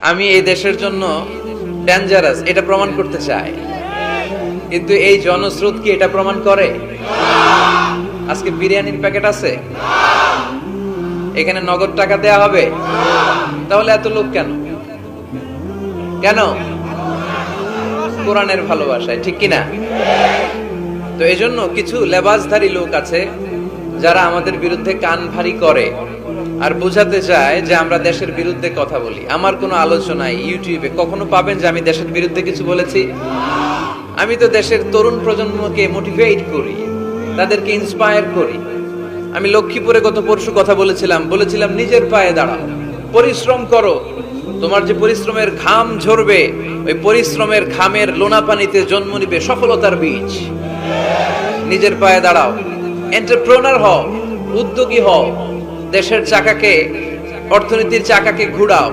আমি এই দেশের জন্য ডেঞ্জারাস এটা প্রমাণ করতে চাই, কিন্তু এই জনস্রোত কি এটা প্রমাণ করে? আজকে বিরিয়ানির প্যাকেট আছে, এখানে নগদ টাকা দেয়া হবে, তাহলে এত লোক কেন? কেন? কোরআনের ভালোবাসায়, ঠিক কিনা? তো এই জন্য কিছু লেবাসধারী লোক আছে যারা আমাদের বিরুদ্ধে কান ভারী করে আর বোঝাতে চায় যে আমরা দেশের বিরুদ্ধে কথা বলি। আমার কোনো আলোচনায় ইউটিউবে কখনো পাবেন যে আমি দেশের বিরুদ্ধে কিছু বলেছি? আমি তো দেশের তরুণ প্রজন্মকে মোটিভেট করি, তাদেরকে ইন্সপায়ার করি। আমি লক্ষ্মীপুরে গত পরশু কথা বলেছিলাম নিজের পায়ে দাঁড়াও, পরিশ্রম করো, তোমার যে পরিশ্রমের ঘাম ঝরবে ওই পরিশ্রমের ঘামের লোনা পানিতে জন্ম নিবে সফলতার বীজ। নিজের পায়ে দাঁড়াও, এন্টারপ্রেনার হও, উদ্যোগী হও, দেশের চাকাকে, অর্থনীতির চাকাকে ঘুরাও।